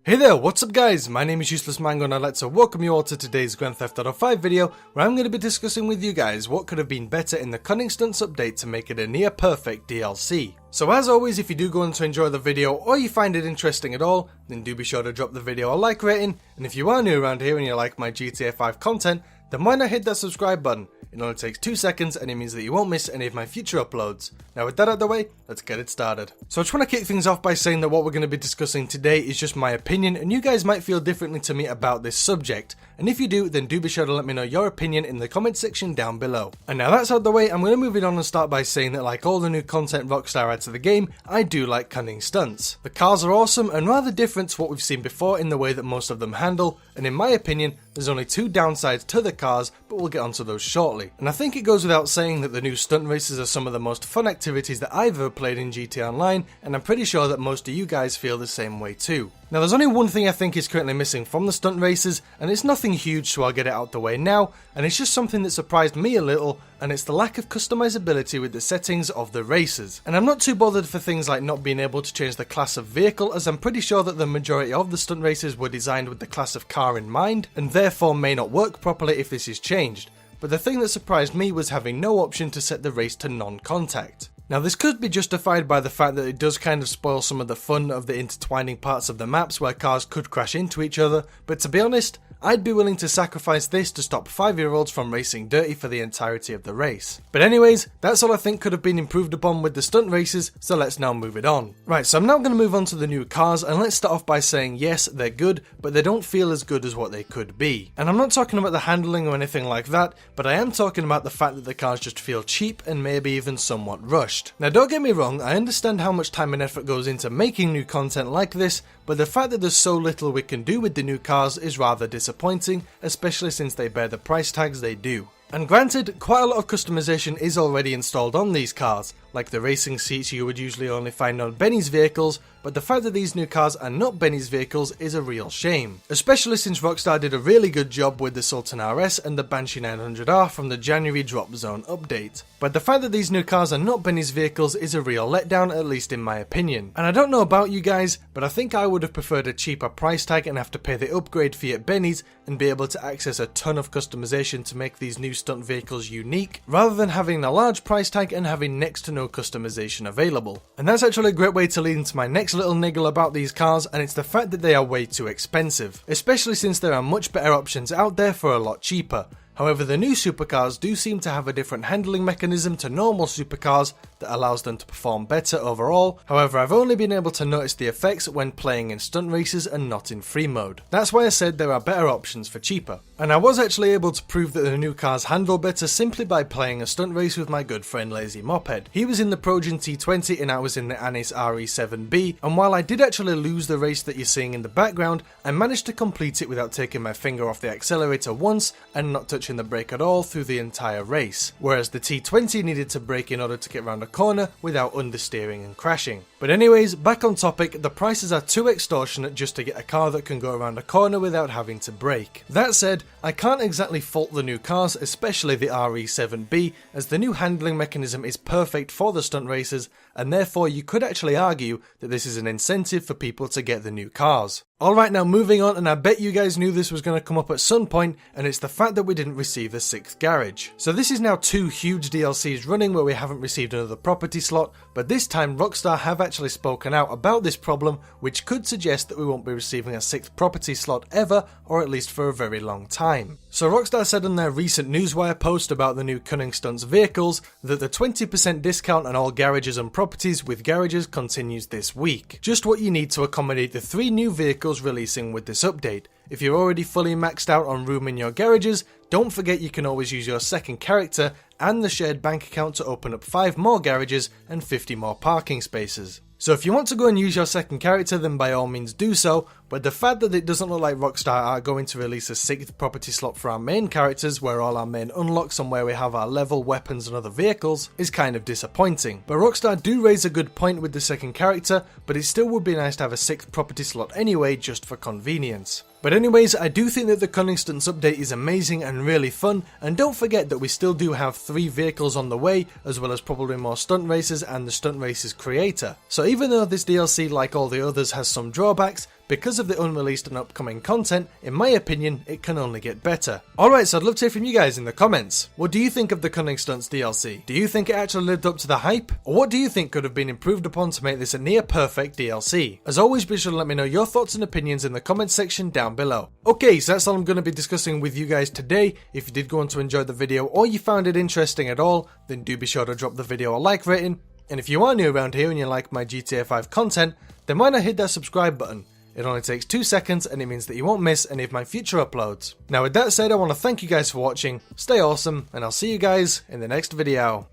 Hey there, what's up guys? My name is Useless Mango and I'd like to welcome you all to today's Grand Theft Auto 5 video where I'm going to be discussing with you guys what could have been better in the Cunning Stunts update to make it a near perfect DLC. So as always, if you do go on to enjoy the video or you find it interesting at all, then do be sure to drop the video a like rating, and if you are new around here and you like my GTA 5 content, then why not hit that subscribe button? It only takes 2 seconds and it means that you won't miss any of my future uploads. Now with that out of the way, let's get it started. So I just want to kick things off by saying that what we're going to be discussing today is just my opinion, and you guys might feel differently to me about this subject. And if you do, then do be sure to let me know your opinion in the comment section down below. And now that's out of the way, I'm going to move it on and start by saying that like all the new content Rockstar adds to the game, I do like Cunning Stunts. The cars are awesome and rather different to what we've seen before in the way that most of them handle, and in my opinion, there's only 2 downsides to the cars, but we'll get onto those shortly. And I think it goes without saying that the new stunt races are some of the most fun activities that I've ever played in GTA Online, and I'm pretty sure that most of you guys feel the same way too. Now there's only one thing I think is currently missing from the stunt races, and it's nothing huge, so I'll get it out the way now, and it's just something that surprised me a little, and it's the lack of customizability with the settings of the races. And I'm not too bothered for things like not being able to change the class of vehicle, as I'm pretty sure that the majority of the stunt races were designed with the class of car in mind, and therefore may not work properly if this is changed. But the thing that surprised me was having no option to set the race to non-contact. Now this could be justified by the fact that it does kind of spoil some of the fun of the intertwining parts of the maps where cars could crash into each other, but to be honest, I'd be willing to sacrifice this to stop 5-year-olds from racing dirty for the entirety of the race. But anyways, that's all I think could have been improved upon with the stunt races, so let's now move it on. Right, so I'm now going to move on to the new cars, and let's start off by saying yes, they're good, but they don't feel as good as what they could be. And I'm not talking about the handling or anything like that, but I am talking about the fact that the cars just feel cheap and maybe even somewhat rushed. Now don't get me wrong, I understand how much time and effort goes into making new content like this, but the fact that there's so little we can do with the new cars is rather disappointing, especially since they bear the price tags they do. And granted, quite a lot of customization is already installed on these cars, like the racing seats you would usually only find on Benny's vehicles, but the fact that these new cars are not Benny's vehicles is a real shame. Especially since Rockstar did a really good job with the Sultan RS and the Banshee 900R from the January Drop Zone update. But the fact that these new cars are not Benny's vehicles is a real letdown, at least in my opinion. And I don't know about you guys, but I think I would have preferred a cheaper price tag and have to pay the upgrade fee at Benny's and be able to access a ton of customization to make these new stunt vehicles unique, rather than having a large price tag and having next to no customization available. And that's actually a great way to lead into my next little niggle about these cars, and it's the fact that they are way too expensive, especially since there are much better options out there for a lot cheaper. However, the new supercars do seem to have a different handling mechanism to normal supercars that allows them to perform better overall. However, I've only been able to notice the effects when playing in stunt races and not in free mode. That's why I said there are better options for cheaper. And I was actually able to prove that the new cars handle better simply by playing a stunt race with my good friend Lazy Moped. He was in the Progen T20 and I was in the Anis RE7B, and while I did actually lose the race that you're seeing in the background, I managed to complete it without taking my finger off the accelerator once and not touching the brake at all through the entire race, whereas the T20 needed to brake in order to get around a corner without understeering and crashing. But anyways, back on topic, the prices are too extortionate just to get a car that can go around a corner without having to brake. That said, I can't exactly fault the new cars, especially the RE7B, as the new handling mechanism is perfect for the stunt races, and therefore you could actually argue that this is an incentive for people to get the new cars. Alright, now moving on, and I bet you guys knew this was going to come up at some point, and it's the fact that we didn't receive the 6th garage. So this is now 2 huge DLCs running where we haven't received another property slot, but this time Rockstar have actually spoken out about this problem, which could suggest that we won't be receiving a 6th property slot ever, or at least for a very long time. So Rockstar said in their recent Newswire post about the new Cunning Stunts vehicles that the 20% discount on all garages and properties with garages continues this week. Just what you need to accommodate the 3 new vehicles releasing with this update. If you're already fully maxed out on room in your garages, don't forget you can always use your second character and the shared bank account to open up 5 more garages and 50 more parking spaces. So if you want to go and use your second character, then by all means do so, but the fact that it doesn't look like Rockstar are going to release a 6th property slot for our main characters, where all our main unlocks and where we have our level, weapons and other vehicles, is kind of disappointing. But Rockstar do raise a good point with the second character, but it still would be nice to have a 6th property slot anyway, just for convenience. But anyways, I do think that the Cunning Stunts update is amazing and really fun, and don't forget that we still do have 3 vehicles on the way, as well as probably more stunt races and the stunt races creator. So even though this DLC, like all the others, has some drawbacks, because of the unreleased and upcoming content, in my opinion, it can only get better. Alright, so I'd love to hear from you guys in the comments. What do you think of the Cunning Stunts DLC? Do you think it actually lived up to the hype? Or what do you think could have been improved upon to make this a near perfect DLC? As always, be sure to let me know your thoughts and opinions in the comments section down below. Okay, so that's all I'm going to be discussing with you guys today. If you did go on to enjoy the video or you found it interesting at all, then do be sure to drop the video a like rating. And if you are new around here and you like my GTA 5 content, then why not hit that subscribe button? It only takes 2 seconds and it means that you won't miss any of my future uploads. Now with that said, I want to thank you guys for watching, stay awesome, and I'll see you guys in the next video.